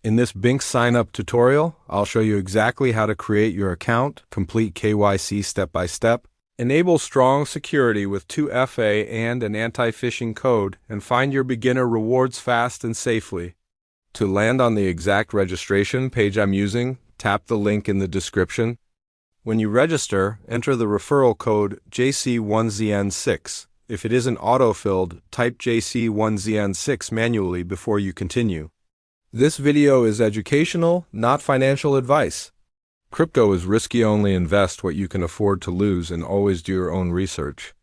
In this Binx sign-up tutorial, I'll show you exactly how to create your account, complete KYC step by step, enable strong security with 2FA and an anti-phishing code, and find your beginner rewards fast and safely. To land on the exact registration page I'm using, tap the link in the description. When you register, enter the referral code JC1ZN6. If it isn't auto-filled, type JC1ZN6 manually before you continue. This video is educational, not financial advice. Crypto is risky. Only invest what you can afford to lose and always do your own research.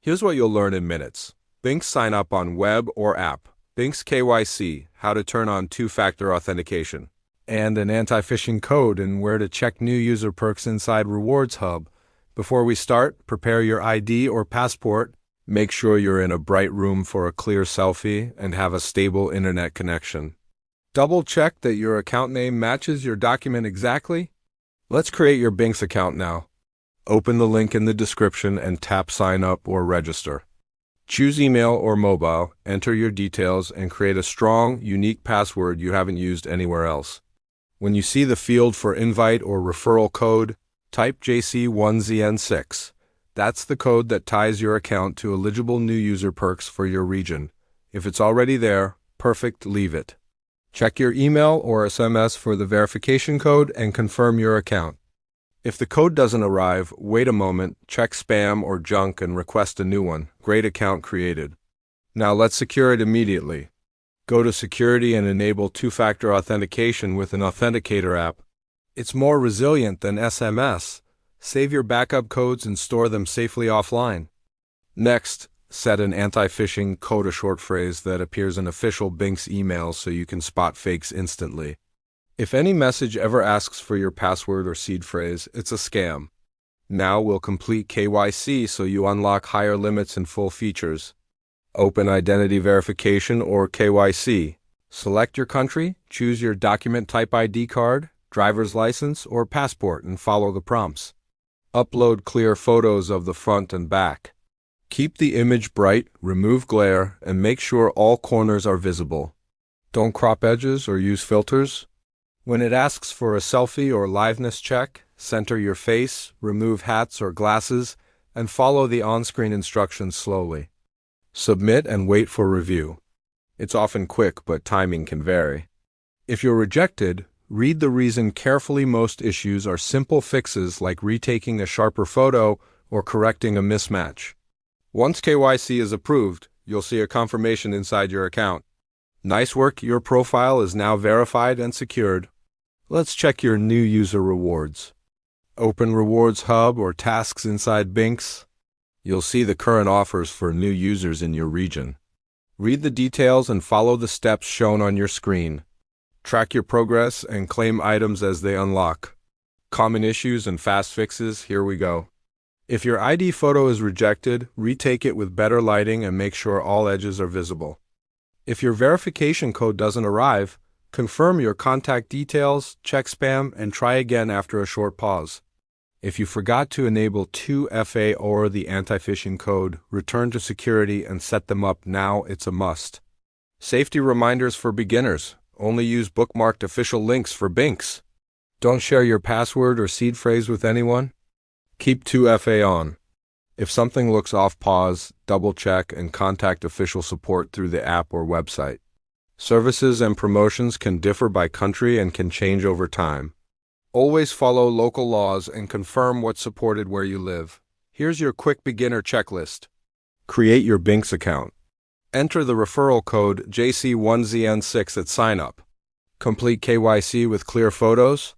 Here's what you'll learn in minutes. Binx sign up on web or app. Binx KYC, how to turn on two-factor authentication. And an anti-phishing code and where to check new user perks inside Rewards Hub. Before we start, prepare your ID or passport. Make sure you're in a bright room for a clear selfie and have a stable internet connection. Double check that your account name matches your document exactly. Let's create your Binx account now. Open the link in the description and tap sign up or register. Choose email or mobile, enter your details, and create a strong, unique password you haven't used anywhere else. When you see the field for invite or referral code, type JC1ZN6. That's the code that ties your account to eligible new user perks for your region. If it's already there, perfect, leave it. Check your email or SMS for the verification code and confirm your account. If the code doesn't arrive, wait a moment, check spam or junk and request a new one. Great account created. Now let's secure it immediately. Go to Security and enable two-factor authentication with an authenticator app. It's more resilient than SMS. Save your backup codes and store them safely offline. Next, set an anti-phishing code, a short phrase that appears in official Binx emails so you can spot fakes instantly. If any message ever asks for your password or seed phrase, it's a scam. Now we'll complete KYC so you unlock higher limits and full features. Open Identity Verification or KYC. Select your country, choose your document type ID card, driver's license, or passport and follow the prompts. Upload clear photos of the front and back. Keep the image bright, remove glare, and make sure all corners are visible. Don't crop edges or use filters. When it asks for a selfie or liveness check, center your face, remove hats or glasses, and follow the on-screen instructions slowly. Submit and wait for review. It's often quick, but timing can vary. If you're rejected, read the reason carefully. Most issues are simple fixes like retaking a sharper photo or correcting a mismatch. Once KYC is approved, you'll see a confirmation inside your account. Nice work, your profile is now verified and secured. Let's check your new user rewards. Open Rewards Hub or tasks inside Binx. You'll see the current offers for new users in your region. Read the details and follow the steps shown on your screen. Track your progress and claim items as they unlock. Common issues and fast fixes, here we go. If your ID photo is rejected, retake it with better lighting and make sure all edges are visible. If your verification code doesn't arrive, confirm your contact details, check spam, and try again after a short pause. If you forgot to enable 2FA or the anti-phishing code, return to security and set them up now. It's a must. Safety reminders for beginners. Only use bookmarked official links for Binx. Don't share your password or seed phrase with anyone. Keep 2FA on. If something looks off, pause, double-check, and contact official support through the app or website. Services and promotions can differ by country and can change over time. Always follow local laws and confirm what's supported where you live. Here's your quick beginner checklist. Create your Binx account. Enter the referral code JC1ZN6 at sign-up. Complete KYC with clear photos.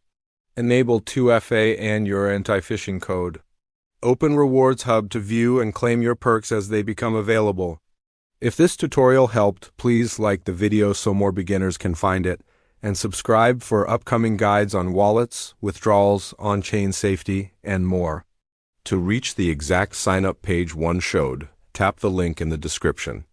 Enable 2FA and your anti-phishing code. Open Rewards Hub to view and claim your perks as they become available. If this tutorial helped, please like the video so more beginners can find it, and subscribe for upcoming guides on wallets, withdrawals, on-chain safety, and more. To reach the exact sign-up page one showed, tap the link in the description.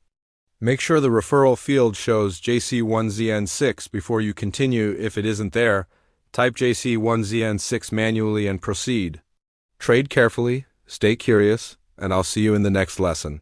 Make sure the referral field shows JC1ZN6 before you continue. If it isn't there, type JC1ZN6 manually and proceed. Trade carefully, stay curious, and I'll see you in the next lesson.